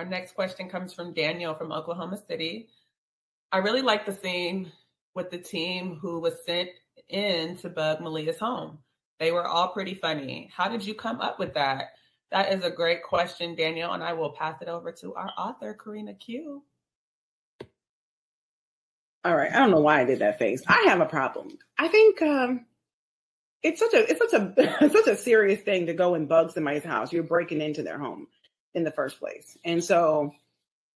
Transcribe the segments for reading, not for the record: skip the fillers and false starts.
Our next question comes from Daniel from Oklahoma City. I really like the scene with the team who was sent in to bug Malia's home. They were all pretty funny. How did you come up with that? That is a great question, Daniel, and I will pass it over to our author, Corenna Khieu. All right. I don't know why I did that face. I have a problem. I think it's such a serious thing to go and bug somebody's house. You're breaking into their home in the first place. And so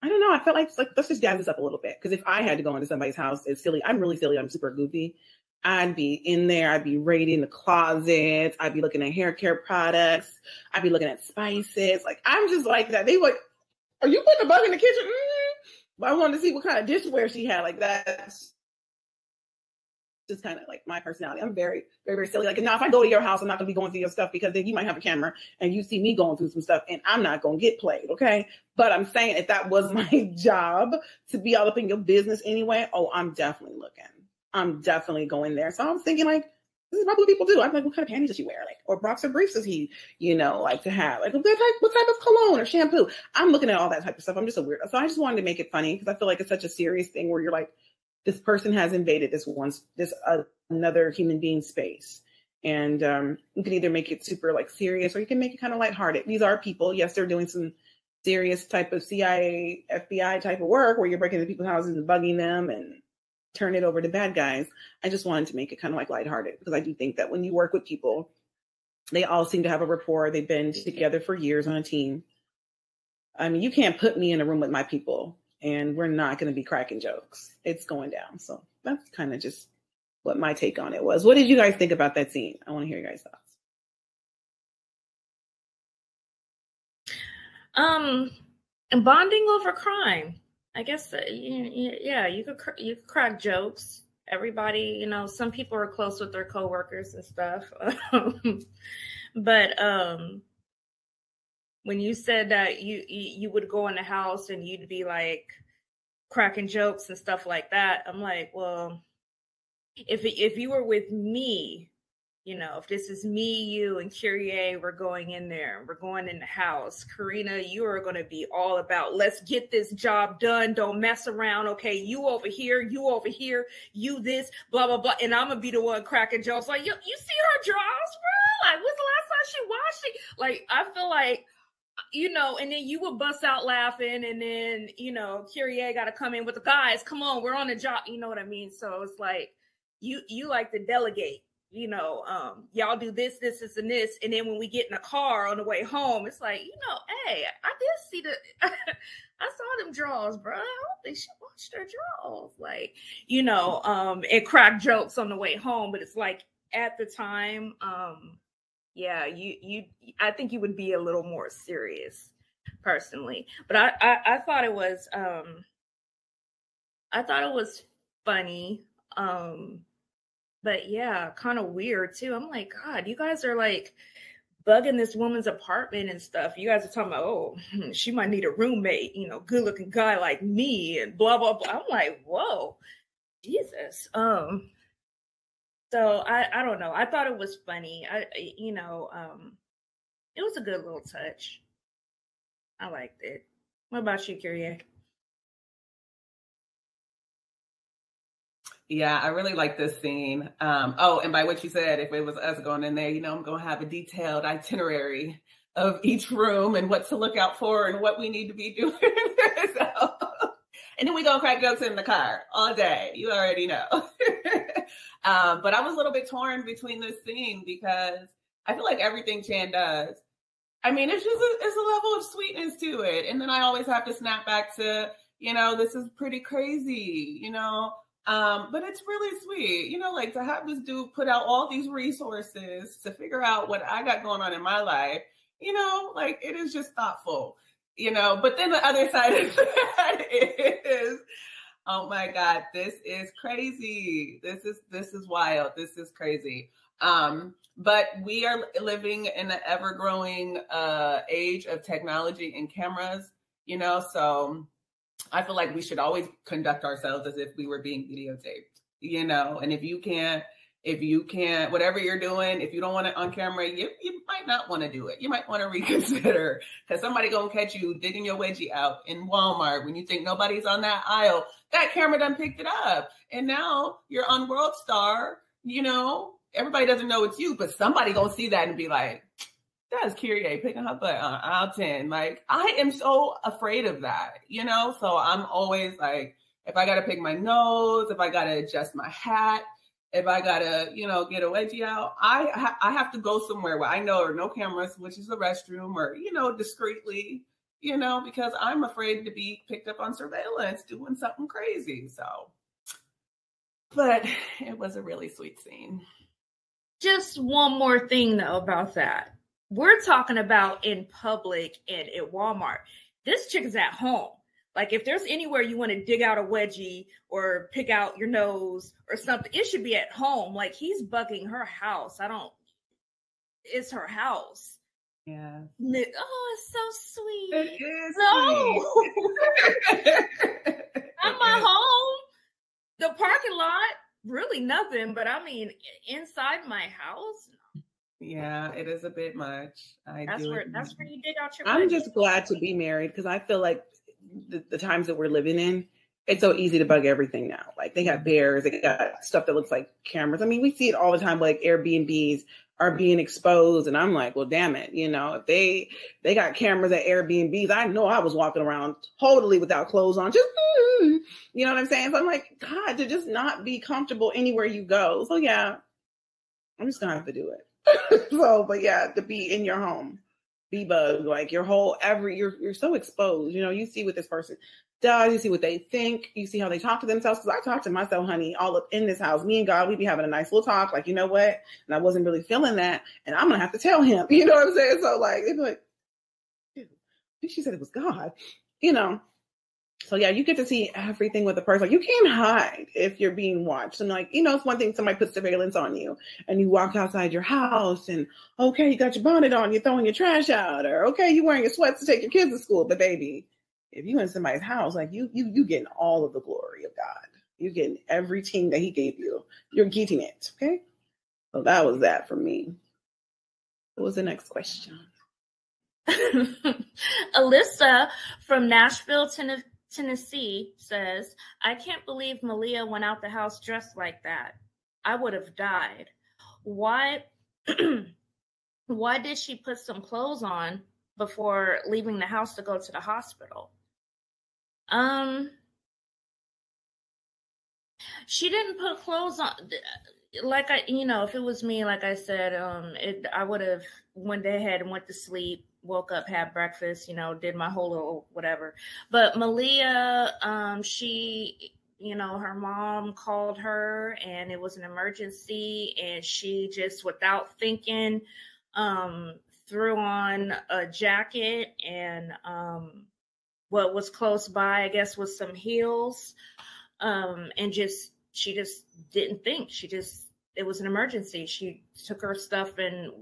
I don't know. I felt like let's just jazz this up a little bit. Because if I had to go into somebody's house, it's silly. I'm really silly. I'm super goofy. I'd be in there. I'd be raiding the closets. I'd be looking at hair care products. I'd be looking at spices. Like, I'm just like that. They like, are you putting a bug in the kitchen? But I wanted to see what kind of dishware she had. Like, that's just kind of like my personality. I'm very, very, very silly. Like, now if I go to your house, I'm not going to be going through your stuff because then you might have a camera and you see me going through some stuff and I'm not going to get played. Okay. But I'm saying if that was my job to be all up in your business anyway, oh, I'm definitely looking. I'm definitely going there. So I was thinking like, this is probably what people do. I'm like, what kind of panties does she wear? Like, or boxer briefs does he, like to have? Like, what type of cologne or shampoo? I'm looking at all that type of stuff. I'm just a weirdo. So I just wanted to make it funny because I feel like it's such a serious thing where you're like, this person has invaded this another human being space. And you can either make it super like serious or you can make it kind of lighthearted. These are people. Yes, they're doing some serious type of CIA, FBI type of work where you're breaking into people's houses and bugging them and turn it over to bad guys. I just wanted to make it kind of like lighthearted because I do think that when you work with people, they all seem to have a rapport. They've been together for years on a team. I mean, you can't put me in a room with my people and we're not going to be cracking jokes. It's going down. So that's kind of just what my take on it was. What did you guys think about that scene? I want to hear your guys' thoughts. Bonding over crime. I guess, yeah, you could crack jokes. Everybody, some people are close with their coworkers and stuff. But when you said that you would go in the house and you'd be like cracking jokes and stuff like that, I'm like, well, if you were with me, if this is me, you, and Kyrie, we're going in there. We're going in the house. Corenna, you are going to be all about, let's get this job done. Don't mess around. Okay, you over here, you this, blah, blah, blah. And I'm going to be the one cracking jokes. Like, you see her drawers, bro? Like, when's the last time she washed it? Like, I feel like, and then you would bust out laughing. And then, Kyrie got to come in with the guys. Come on, we're on the job. You know what I mean? So it's like, you like to delegate. Y'all do this, and this. And then when we get in a car on the way home, it's like, hey, I did see I saw them drawers, bro. I don't think she washed her drawers. Like, and crack jokes on the way home. But it's like at the time, yeah, I think you would be a little more serious personally. But I thought it was, funny. But yeah, kind of weird too. I'm like, God, you guys are like bugging this woman's apartment and stuff. You guys are talking about, oh, she might need a roommate, good looking guy like me and blah, blah, blah. I'm like, whoa, Jesus. So I don't know. I thought it was funny. It was a good little touch. I liked it. What about you, Kyrie? Yeah, I really like this scene. And by what you said, if it was us going in there, I'm going to have a detailed itinerary of each room and what to look out for and what we need to be doing. And then we going to crack jokes in the car all day. You already know. But I was a little bit torn between this scene because I feel like everything Chan does, I mean, it's a level of sweetness to it. And then I always have to snap back to, this is pretty crazy, but it's really sweet, like to have this dude put out all these resources to figure out what I got going on in my life, like it is just thoughtful, but then the other side of that is, oh my God, this is crazy. This is wild. This is crazy. But we are living in an ever growing age of technology and cameras, so I feel like we should always conduct ourselves as if we were being videotaped, and if you can't If you can't, whatever you're doing, if you don't want it on camera, you might not want to do it. You might want to reconsider, because somebody gonna catch you digging your wedgie out in Walmart when you think nobody's on that aisle. That camera done picked it up. And now you're on World Star, you know, everybody doesn't know it's you, but somebody gonna see that and be like, that's Kyrie picking her butt on aisle 10. Like, I am so afraid of that, you know? So I'm always like, if I got to pick my nose, if I got to adjust my hat, if I got to, you know, get a wedgie out, I have to go somewhere where I know there are no cameras, which is the restroom, or, you know, discreetly, you know, because I'm afraid to be picked up on surveillance doing something crazy. So, but it was a really sweet scene. Just one more thing, though, about that. We're talking about in public and at Walmart. This chick is at home. Like, if there's anywhere you want to dig out a wedgie or pick out your nose or something, it should be at home. Like, he's bugging her house. It's her house. Yeah. Oh, it's so sweet. It is no. Not my home. The parking lot, really nothing. But I mean, inside my house, no. Yeah, it is a bit much. That's where you dig out your wedgie. I'm just glad to be married, because I feel like the times that we're living in, it's so easy to bug everything now. Like, they got bears, they got stuff that looks like cameras. I mean, we see it all the time. Like, Airbnbs are being exposed, and I'm like, well, damn it, you know, if they got cameras at Airbnbs, I know I was walking around totally without clothes on, just you know what I'm saying? So I'm like, God, to just not be comfortable anywhere you go. So yeah, I'm just gonna have to do it. So, but yeah, to be in your home, be bugged, like your whole you're so exposed. You know, you see what this person does, you see what they think, you see how they talk to themselves. Because I talk to myself, honey, all up in this house. Me and God, we be having a nice little talk. Like, you know what? And I wasn't really feeling that, and I'm gonna have to tell him. You know what I'm saying? So like, they'd be like, dude, I think she said it was God. You know. So yeah, you get to see everything with the person. Like, you can't hide if you're being watched. And like, you know, it's one thing somebody puts surveillance on you and you walk outside your house and okay, you got your bonnet on, you're throwing your trash out, or okay, you're wearing your sweats to take your kids to school. But baby, if you in somebody's house, like you getting all of the glory of God. You're getting everything that he gave you. You're getting it. Okay. So that was that for me. What was the next question? Alyssa from Nashville, Tennessee says, I can't believe Malia went out the house dressed like that. I would have died. Why did she put some clothes on before leaving the house to go to the hospital? She didn't put clothes on. Like, if it was me, like I said, I would have went ahead and went to sleep, woke up, had breakfast, did my whole little whatever. But Malia, she, her mom called her and it was an emergency, and she just, without thinking, threw on a jacket and what was close by, I guess, was some heels, and she just didn't think. It was an emergency. She took her stuff and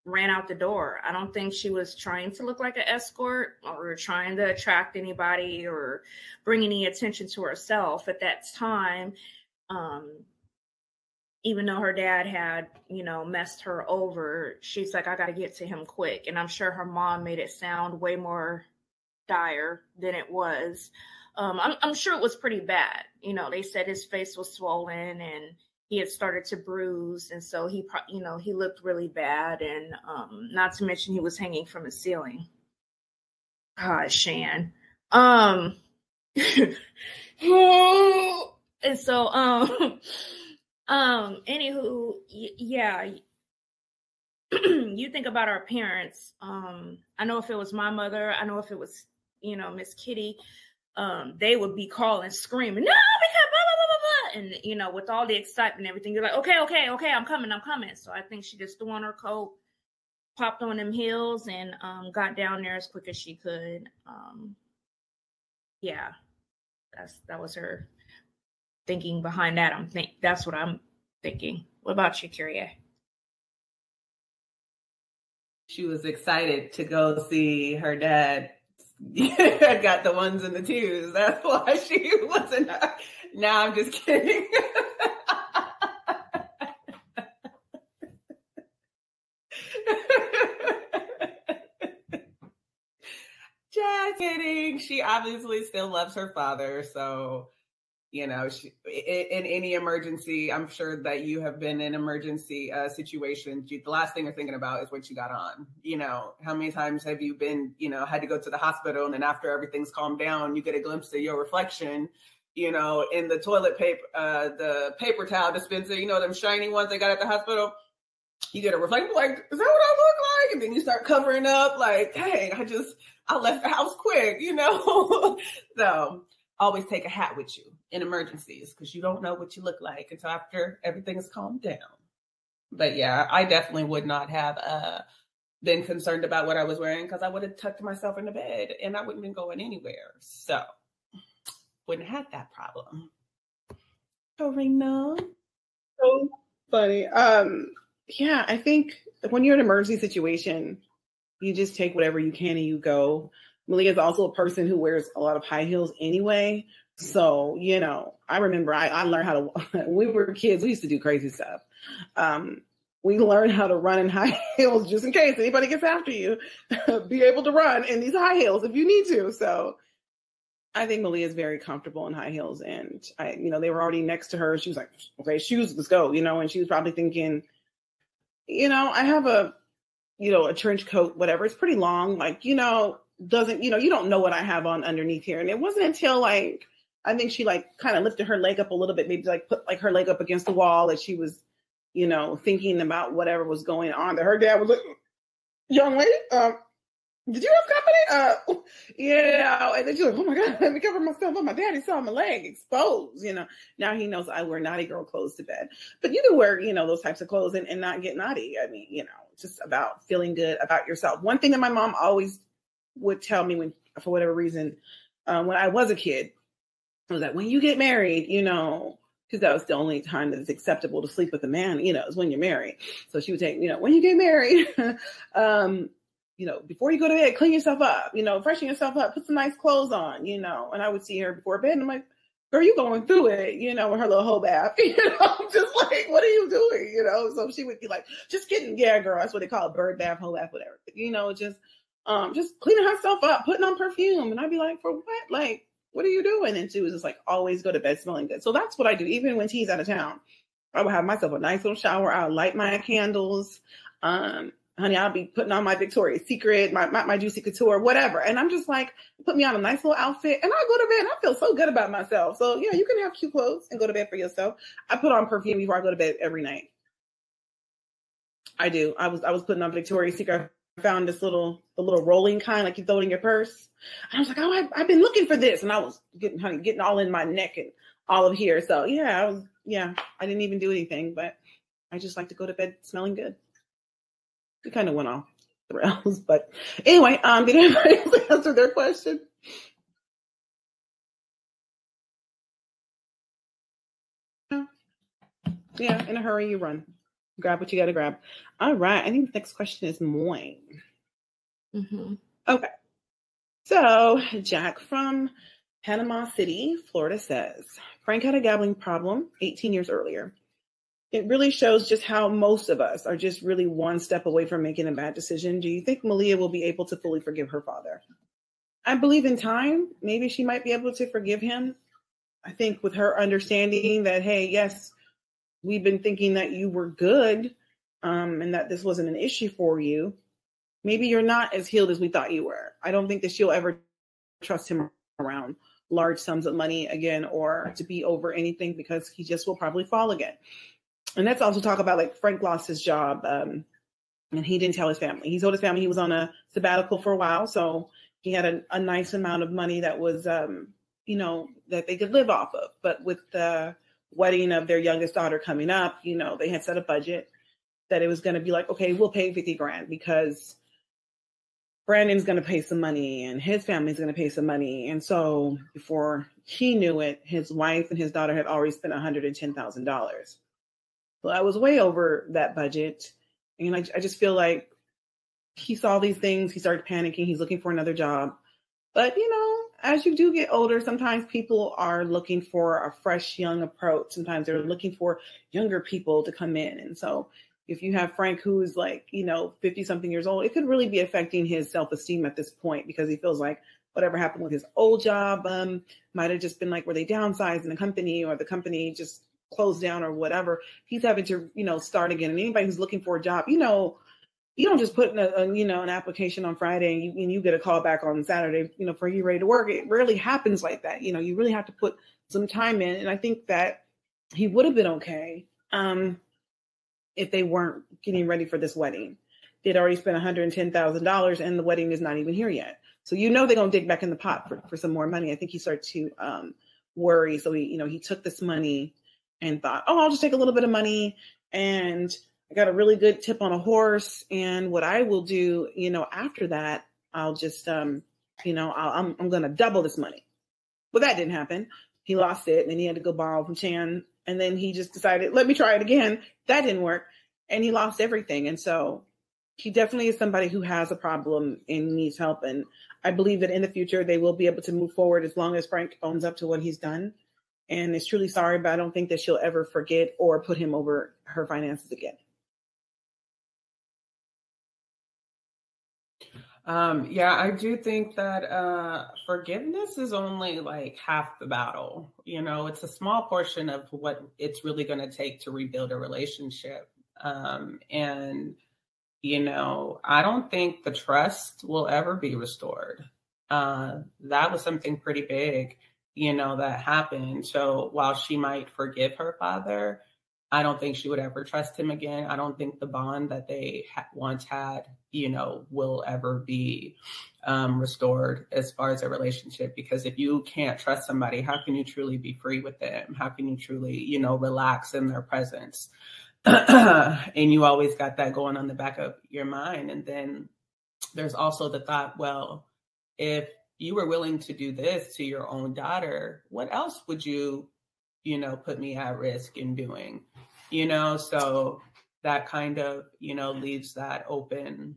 ran out the door. I don't think she was trying to look like an escort or trying to attract anybody or bring any attention to herself at that time. Even though her dad had, messed her over, she's like, I got to get to him quick. And I'm sure her mom made it sound way more dire than it was. I'm sure it was pretty bad. They said his face was swollen and he had started to bruise. And so he looked really bad. And not to mention he was hanging from the ceiling. God, Shan. And so, anywho, yeah, you think about our parents. I know if it was my mother, I know if it was, Miss Kitty, they would be calling, screaming, no, because blah, blah, blah, blah, blah. And, with all the excitement and everything, you're like, okay, I'm coming. So I think she just threw on her coat, popped on them heels, and got down there as quick as she could. Yeah, that was her thinking behind that. That's what I'm thinking. What about you, Kyrie? She was excited to go see her dad. Got the ones and the twos. That's why she wasn't. Now I'm just kidding. she obviously still loves her father. So, you know, in any emergency, I'm sure that you have been in emergency situations. The last thing you're thinking about is what you got on. You know, how many times have you been, you know, had to go to the hospital, and then after everything's calmed down, you get a glimpse of your reflection, you know, in the toilet paper, the paper towel dispenser, you know, them shiny ones they got at the hospital. You get a reflection like, is that what I look like? And then you start covering up like, dang, I left the house quick, you know? So always take a hat with you in emergencies, because you don't know what you look like until after everything is calmed down. But yeah, I definitely would not have been concerned about what I was wearing, because I would have tucked myself in the bed and I wouldn't have been going anywhere. So wouldn't have that problem. Corenna. So funny. Yeah, I think when you're in an emergency situation, you just take whatever you can and you go. Malia is also a person who wears a lot of high heels anyway. So, you know, I remember I learned how to, when we were kids, we used to do crazy stuff. We learned how to run in high heels just in case anybody gets after you, be able to run in these high heels if you need to. So I think Malia is very comfortable in high heels, and they were already next to her. She was like, okay, shoes, let's go, you know, and she was probably thinking, you know, I have a trench coat, whatever. It's pretty long, like, you know, you don't know what I have on underneath here. And it wasn't until like, I think she like kind of lifted her leg up a little bit, maybe like put like her leg up against the wall, that she was, you know, thinking about whatever was going on, that her dad was like, young lady, did you have company? Yeah. And then she's like, oh my God, let me cover myself up. My daddy saw my leg exposed, you know. Now he knows I wear naughty girl clothes to bed. But you can wear, you know, those types of clothes and not get naughty. I mean, you know, it's just about feeling good about yourself. One thing that my mom always would tell me when, for whatever reason, when I was a kid, was that when you get married, you know, because that was the only time that it's acceptable to sleep with a man, you know, is when you're married. So she would take, you know, when you get married, you know, before you go to bed, clean yourself up, you know, freshen yourself up, put some nice clothes on, you know. And I would see her before bed, and I'm like, girl, you going through it, you know, with her little whole bath, you know, just like, what are you doing, you know? So she would be like, just kidding, yeah, girl, that's what they call it, bird bath, whole bath, whatever, you know, just cleaning herself up, putting on perfume. And I'd be like, for what? Like, what are you doing? And she was just like, always go to bed smelling good. So that's what I do. Even when T's out of town, I would have myself a nice little shower. I'll light my candles. Honey, I'll be putting on my Victoria's Secret, my Juicy Couture, whatever. And I'm just like, put me on a nice little outfit, and I'll go to bed and I feel so good about myself. So yeah, you can have cute clothes and go to bed for yourself. I put on perfume before I go to bed every night. I do. I was putting on Victoria's Secret. I found the little rolling kind, like you throw it in your purse. And I was like, oh, I've been looking for this. And I was getting all in my neck and all of here. So yeah, I didn't even do anything, but I just like to go to bed smelling good. We kind of went off the rails, but anyway, did anybody else answer their question? No. Yeah, in a hurry, you run. Grab what you got to grab. All right, I think the next question is mine. Mm-hmm. Okay. So Jack from Panama City, Florida says, Frank had a gambling problem 18 years earlier. It really shows just how most of us are just really one step away from making a bad decision. Do you think Malia will be able to fully forgive her father? I believe in time, maybe she might be able to forgive him. I think with her understanding that, hey, yes, we've been thinking that you were good and that this wasn't an issue for you. Maybe you're not as healed as we thought you were. I don't think that she'll ever trust him around large sums of money again, or to be over anything, because he just will probably fall again. And let's also talk about, like, Frank lost his job and he didn't tell his family. He told his family he was on a sabbatical for a while. So he had a nice amount of money that was, that they could live off of. But with the wedding of their youngest daughter coming up, you know, they had set a budget that it was going to be like, okay, we'll pay $50,000 because Brandon's going to pay some money and his family's going to pay some money. And so before he knew it, his wife and his daughter had already spent $110,000. So I was way over that budget. And I just feel like he saw these things. He started panicking. He's looking for another job. But, you know, as you do get older, sometimes people are looking for a fresh, young approach. Sometimes they're looking for younger people to come in. And so if you have Frank, who is like, 50 something years old, it could really be affecting his self-esteem at this point, because he feels like whatever happened with his old job. Might have just been like, were they downsizing the company, or the company just closed down, or whatever. He's having to, start again. And anybody who's looking for a job, you don't just put in an application on Friday and you get a call back on Saturday, for you ready to work. It rarely happens like that. You really have to put some time in. And I think that he would have been okay if they weren't getting ready for this wedding. They'd already spent $110,000 and the wedding is not even here yet. So they're going to dig back in the pot for some more money. I think he started to worry. So he took this money and thought, oh, I'll just take a little bit of money, and I got a really good tip on a horse. And what I will do, after that, I'll just, I'm going to double this money. But that didn't happen. He lost it, and then he had to go borrow from Chan. And then he just decided, let me try it again. That didn't work. And he lost everything. And so he definitely is somebody who has a problem and needs help. And I believe that in the future, they will be able to move forward as long as Frank owns up to what he's done and is truly sorry. But I don't think that she'll ever forget or put him over her finances again. Yeah, I do think that forgiveness is only like half the battle. It's a small portion of what it's really going to take to rebuild a relationship. And I don't think the trust will ever be restored. That was something pretty big, that happened. So while she might forgive her father, I don't think she would ever trust him again. I don't think the bond that they once had, will ever be restored as far as a relationship. Because if you can't trust somebody, how can you truly be free with them? How can you truly, relax in their presence? And you always got that going on the back of your mind. And then there's also the thought, well, if you were willing to do this to your own daughter, what else would you put me at risk in doing, so that kind of, leaves that open,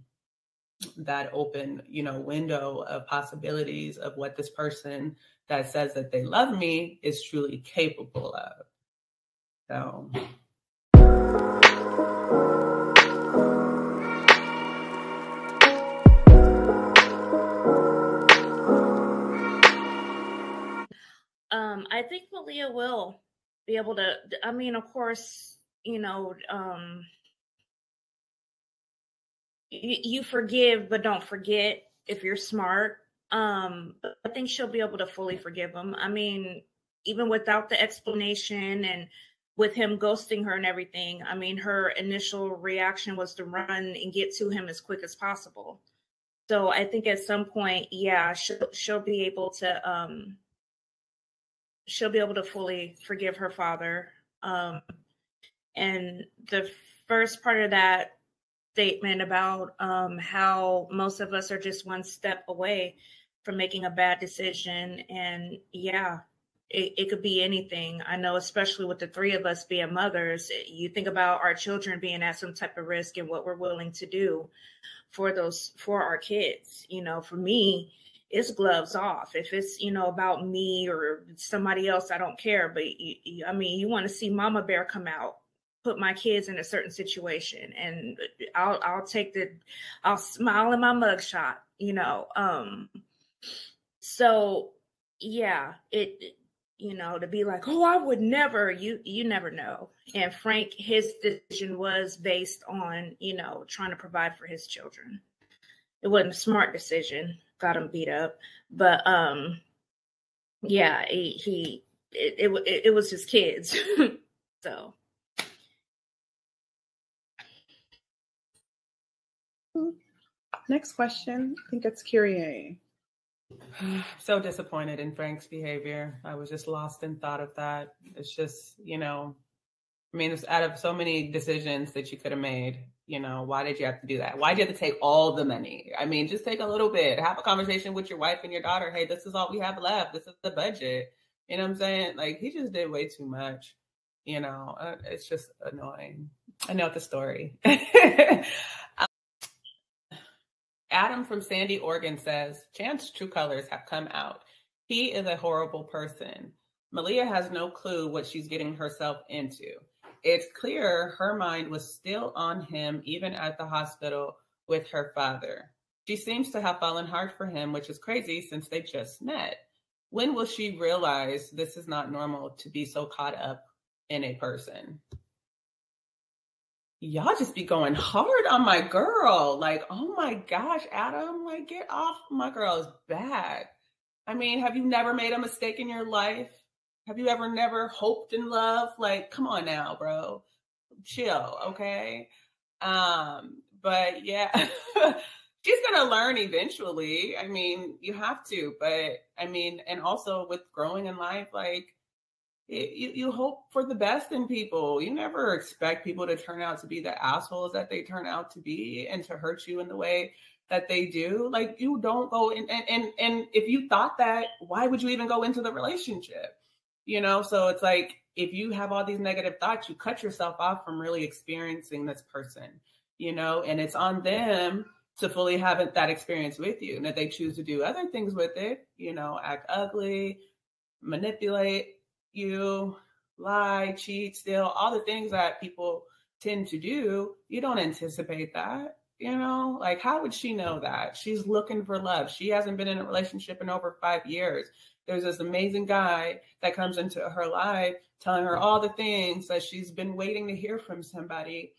window of possibilities of what this person that says that they love me is truly capable of. So. I think Malia will be able to, of course, you forgive, but don't forget if you're smart. But I think she'll be able to fully forgive him. Even without the explanation and with him ghosting her and everything, her initial reaction was to run and get to him as quick as possible. So I think at some point, yeah, she'll be able to, fully forgive her father. And the first part of that statement about how most of us are just one step away from making a bad decision. And yeah, it could be anything. I know, especially with the three of us being mothers, you think about our children being at some type of risk and what we're willing to do for our kids. For me, it's gloves off. If it's, about me or somebody else, I don't care. But you want to see Mama Bear come out, put my kids in a certain situation, and I'll smile in my mugshot, So yeah, to be like, oh, I would never, you never know. And Frank, his decision was based on, trying to provide for his children. It wasn't a smart decision, got him beat up, but yeah, it was his kids. So. Next question. I think it's Kyrie. So disappointed in Frank's behavior. I was just lost in thought of that. It's just, it's out of so many decisions that you could have made, why did you have to do that? Why did you have to take all the money? Just take a little bit, have a conversation with your wife and your daughter. Hey, this is all we have left. This is the budget. You know what I'm saying? Like, he just did way too much. It's just annoying. I know the story. Adam from Sandy, Oregon says, Chan's true colors have come out. He is a horrible person. Malia has no clue what she's getting herself into. It's clear her mind was still on him, even at the hospital with her father. She seems to have fallen hard for him, which is crazy since they just met. When will she realize this is not normal to be so caught up in a person? Y'all just be going hard on my girl. Like, oh my gosh, Adam, like, get off my girl's back. I mean, have you never made a mistake in your life? Have you ever never hoped in love? Like, come on now, bro. Chill, okay? But yeah, she's going to learn eventually. I mean, you have to, but I mean, and also with growing in life, like, you hope for the best in people. You never expect people to turn out to be the assholes that they turn out to be and to hurt you in the way that they do. Like, you don't go in, and if you thought that, why would you even go into the relationship? You know, so it's like, if you have all these negative thoughts, you cut yourself off from really experiencing this person, you know, and it's on them to fully have that experience with you. And if they choose to do other things with it, you know, act ugly, manipulate you, lie, cheat, steal, all the things that people tend to do, you don't anticipate that, you know? Like, how would she know that? She's looking for love. She hasn't been in a relationship in over 5 years. There's this amazing guy that comes into her life telling her all the things that she's been waiting to hear from somebody.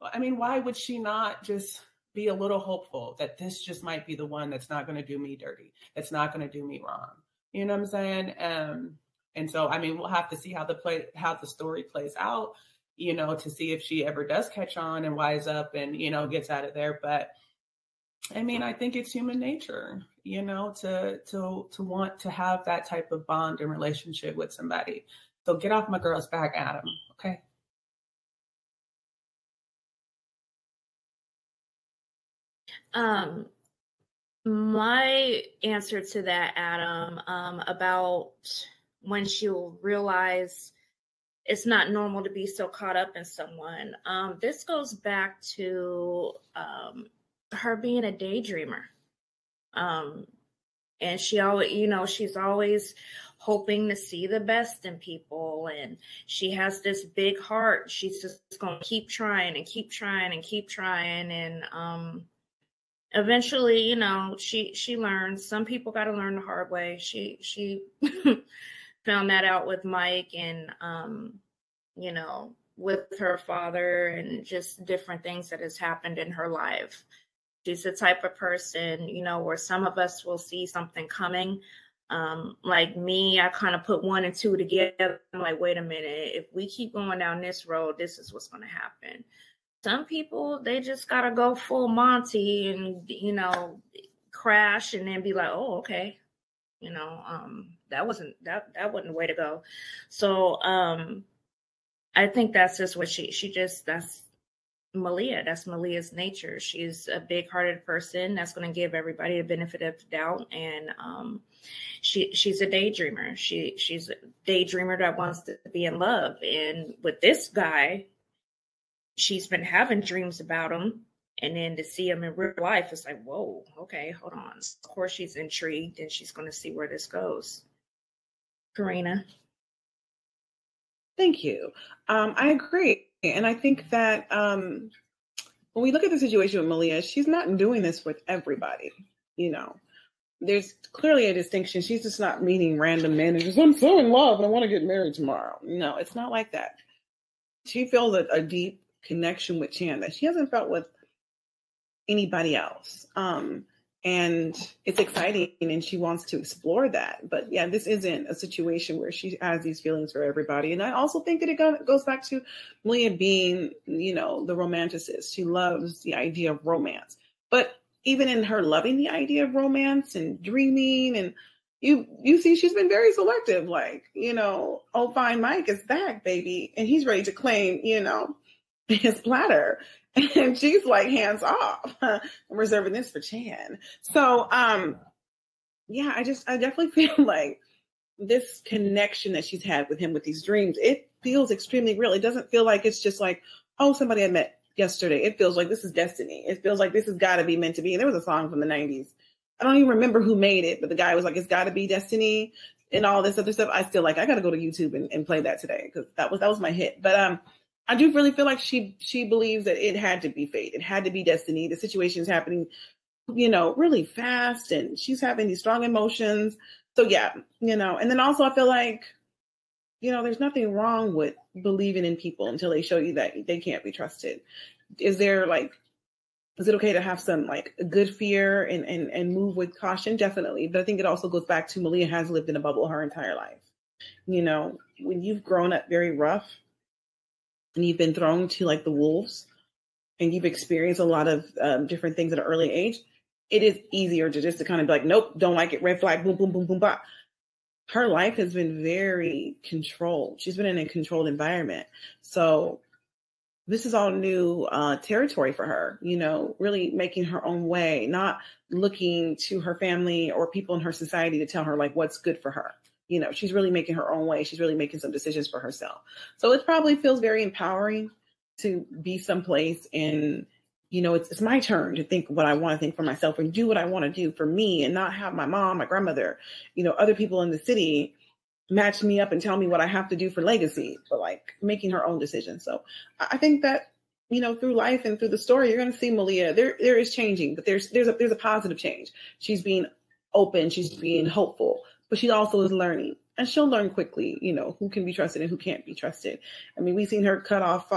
I mean, why would she not just be a little hopeful that this just might be the one that's not going to do me dirty, that's not going to do me wrong? You know what I'm saying? And so, I mean, we'll have to see how the story plays out, you know, to see if she ever does catch on and wise up and, you know, gets out of there. But I mean, I think it's human nature, you know, to want to have that type of bond and relationship with somebody. So get off my girl's back, Adam. Okay. My answer to that, Adam, about when she'll realize it's not normal to be so caught up in someone. This goes back to her being a daydreamer. And she always, you know, she's always hoping to see the best in people. And she has this big heart. She's just going to keep trying and keep trying and keep trying. And eventually, you know, she learns. Some people got to learn the hard way. She found that out with Mike and, you know, with her father and just different things that has happened in her life. She's the type of person, you know, where some of us will see something coming. Like me, I kind of put 1 and 2 together. I'm like, wait a minute, if we keep going down this road, this is what's going to happen. Some people, they just got to go full Monty and, you know, crash and then be like, oh, okay. You know, that wasn't the way to go. So I think that's just what that's Malia. That's Malia's nature. She's a big-hearted person that's going to give everybody the benefit of the doubt. And she's a daydreamer. She's a daydreamer that wants to be in love. And with this guy, she's been having dreams about him. And then to see him in real life, it's like, whoa, okay, hold on. Of course, she's intrigued and she's going to see where this goes. Corenna. Thank you. I agree. And I think that when we look at the situation with Malia, she's not doing this with everybody. You know, there's clearly a distinction. She's just not meeting random men and just, I'm so in love and I want to get married tomorrow. No, it's not like that. She feels a deep connection with Chan that she hasn't felt with anybody else. And it's exciting and she wants to explore that. But yeah, this isn't a situation where she has these feelings for everybody. And I also think that it goes back to Malia being, you know, the romanticist. She loves the idea of romance. But even in her loving the idea of romance and dreaming, and you see she's been very selective. Like, you know, oh, fine, Mike is back, baby. And he's ready to claim, you know, his platter. And she's like, hands off. I'm reserving this for Chan. So, yeah, I definitely feel like this connection that she's had with him with these dreams, it feels extremely real. It doesn't feel like it's just like, oh, somebody I met yesterday. It feels like this is destiny. It feels like this has got to be meant to be. And there was a song from the 90s. I don't even remember who made it, but the guy was like, it's got to be destiny and all this other stuff. I still like, I got to go to YouTube and play that today because that was my hit. But, I do really feel like she believes that it had to be fate. It had to be destiny. The situation's happening really fast, and she's having these strong emotions. So yeah, and then also I feel like, there's nothing wrong with believing in people until they show you that they can't be trusted. Is it okay to have some like good fear and move with caution? Definitely. But I think it also goes back to Malia has lived in a bubble her entire life. When you've grown up very rough and you've been thrown to like the wolves and you've experienced a lot of different things at an early age, it is easier to just to kind of be like, nope, don't like it, red flag, boom, boom, boom, boom, bop. Her life has been very controlled. She's been in a controlled environment. So this is all new territory for her, really making her own way, not looking to her family or people in her society to tell her like what's good for her. She's really making her own way. She's really making some decisions for herself. So it probably feels very empowering to be someplace and, it's my turn to think what I want to think for myself and do what I want to do for me and not have my mom, my grandmother, other people in the city match me up and tell me what I have to do for legacy, but like making her own decisions. So I think that, through life and through the story, you're going to see Malia. There is changing, but there's a positive change. She's being open. She's being hopeful, but she also is learning, and she'll learn quickly, who can be trusted and who can't be trusted. I mean, we've seen her cut off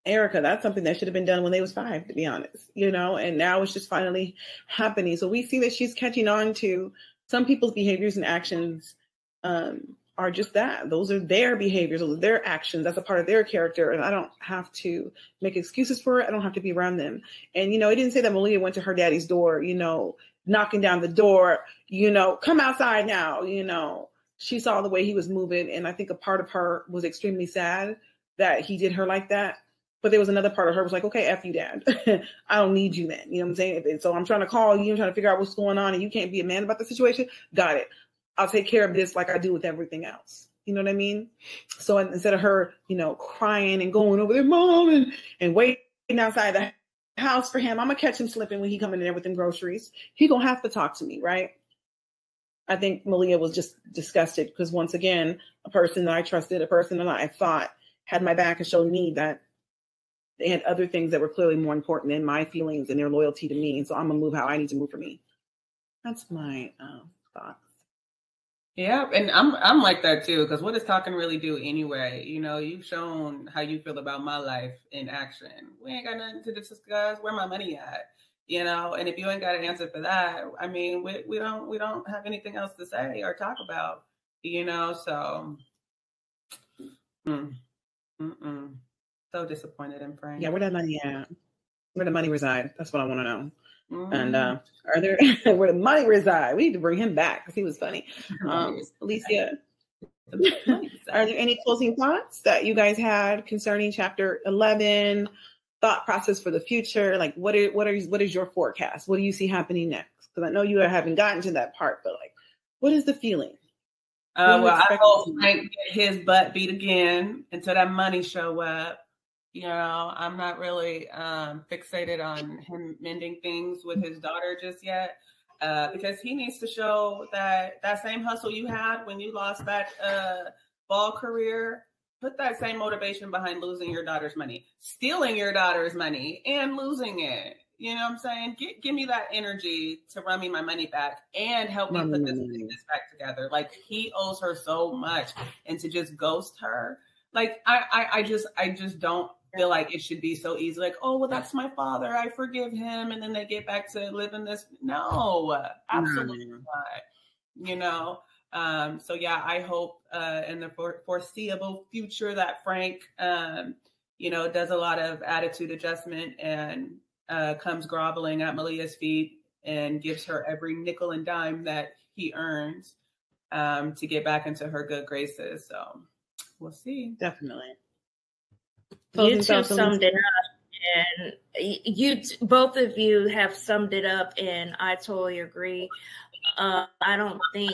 Erica. That's something that should have been done when they was 5, to be honest, and now it's just finally happening. So we see that she's catching on to some people's behaviors and actions are just that. Those are their behaviors. Those are their actions. That's a part of their character. And I don't have to make excuses for it. I don't have to be around them. And, it didn't say that Malia went to her daddy's door, knocking down the door, come outside now, she saw the way he was moving. And I think a part of her was extremely sad that he did her like that. But there was another part of her was like, okay, F you, dad. I don't need you then. You know what I'm saying? And so I'm trying to call you, I'm trying to figure out what's going on, and you can't be a man about the situation. Got it. I'll take care of this like I do with everything else. You know what I mean? So instead of her, crying and going over there, mom, and waiting outside the house for him, I'm going to catch him slipping when he coming in there with them groceries. He going to have to talk to me, right? I think Malia was just disgusted because once again, a person that I trusted, a person that I thought had my back and showed me that they had other things that were clearly more important than my feelings and their loyalty to me. And so I'm going to move how I need to move for me. That's my thoughts. Yeah, and I'm like that too, because what does talking really do anyway? You've shown how you feel about my life in action. We ain't got nothing to discuss. Where my money at? And if you ain't got an answer for that, I mean, we don't have anything else to say or talk about. So so disappointed in Frank. Yeah, where that money at? Where the money reside? That's what I want to know. And are there where the money reside? We need to bring him back because he was funny. Alicia, are there any closing thoughts that you guys had concerning chapter 11? Thought process for the future? Like, what is your forecast? What do you see happening next? Because I know you haven't gotten to that part, but like, what is the feeling? Well, I hope Frank get his butt beat again until that money show up. I'm not really fixated on him mending things with his daughter just yet, because he needs to show that same hustle you had when you lost that ball career. Put that same motivation behind losing your daughter's money, stealing your daughter's money, and losing it. You know what I'm saying? Give me that energy to run me my money back and help me put this business back together. Like, he owes her so much, and to just ghost her, like I just don't feel like it should be so easy. Like, oh, well, that's my father, I forgive him, and then they get back to living this. No, absolutely not. So yeah, I hope in the foreseeable future that Frank, does a lot of attitude adjustment and comes groveling at Malia's feet and gives her every nickel and dime that he earns to get back into her good graces. So we'll see. Definitely. You two summed it up, and both of you have summed it up, and I totally agree. I don't think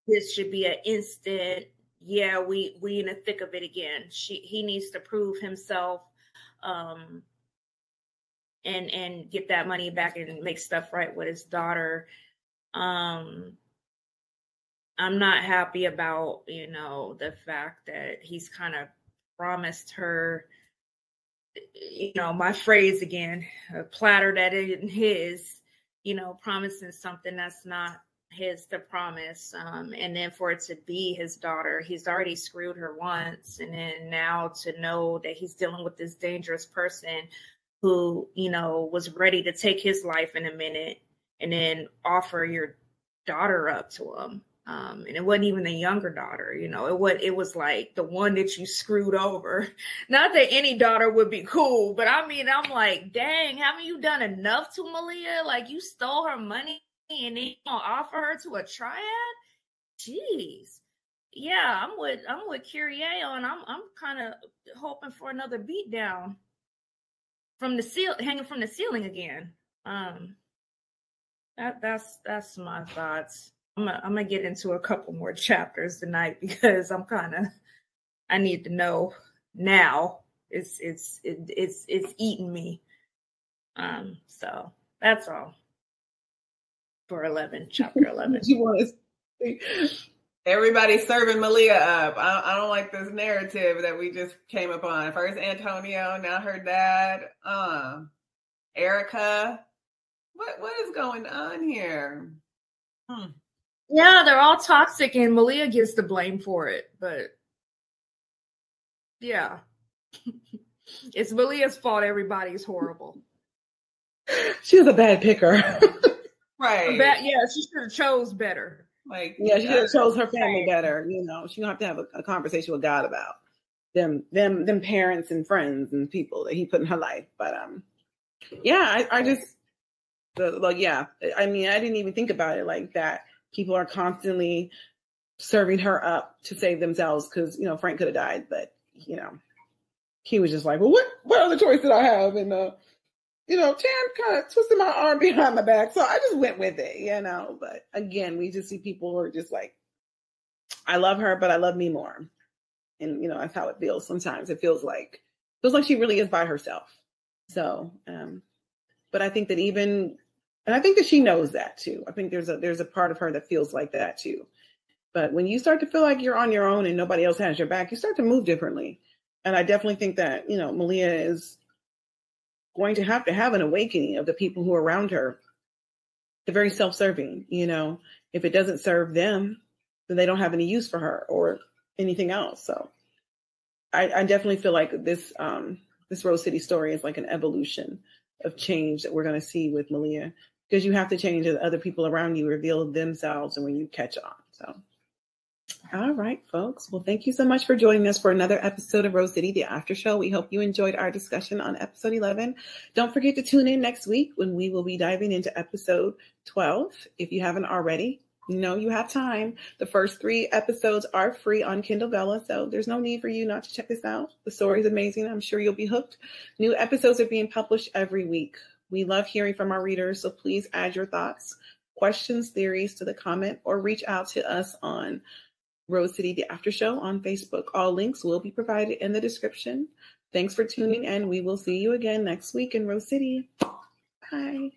this should be an instant. Yeah, we in the thick of it again. He needs to prove himself, and get that money back and make stuff right with his daughter. I'm not happy about the fact that he's kind of promised her my phrase again, a platter that isn't his, promising something that's not his to promise. And then for it to be his daughter, he's already screwed her once. And then now to know that he's dealing with this dangerous person who, was ready to take his life in a minute and then offer your daughter up to him. And it wasn't even the younger daughter, it was like the one that you screwed over. Not that any daughter would be cool, but I mean, I'm like, dang, haven't you done enough to Malia? Like, you stole her money and then you gonna offer her to a triad? Jeez. Yeah, I'm with Kyrie on. I'm kind of hoping for another beatdown from the hanging from the ceiling again. That's my thoughts. I'm gonna get into a couple more chapters tonight because I need to know now. It's eating me. So that's all for chapter 11. You want to see? Everybody's serving Malia up. I don't like this narrative that we just came upon. First Antonio, now her dad, Erica. What is going on here? Yeah, they're all toxic and Malia gets the blame for it. But yeah, it's Malia's fault. Everybody's horrible. She was a bad picker. Right. She should have chose better. She should have chose her family better. She gonna have to have a conversation with God about them parents and friends and people that he put in her life. But I mean, I didn't even think about it like that. People are constantly serving her up to save themselves because, Frank could have died, but, he was just like, well, what other choice did I have? And, Tam kind of twisted my arm behind my back. So I just went with it, but again, we just see people who are just like, I love her, but I love me more. And, that's how it feels. Sometimes it feels like she really is by herself. So, but I think that and I think that she knows that too. I think there's a part of her that feels like that too. But when you start to feel like you're on your own and nobody else has your back, you start to move differently. And I definitely think that, Malia is going to have an awakening of the people who are around her. They're very self-serving, if it doesn't serve them, then they don't have any use for her or anything else. So I definitely feel like this Rose City story is like an evolution of change that we're going to see with Malia, because you have to change as other people around you reveal themselves and when you catch on. So, all right, folks. Well, thank you so much for joining us for another episode of Rose City, the After Show. We hope you enjoyed our discussion on episode 11. Don't forget to tune in next week when we will be diving into episode 12. If you haven't already, you have time. The first 3 episodes are free on Kindle Vella, so there's no need for you not to check this out. The story is amazing. I'm sure you'll be hooked. New episodes are being published every week. We love hearing from our readers, so please add your thoughts, questions, theories to the comment, or reach out to us on Rose City, the After Show on Facebook. All links will be provided in the description. Thanks for tuning in. We will see you again next week in Rose City. Bye.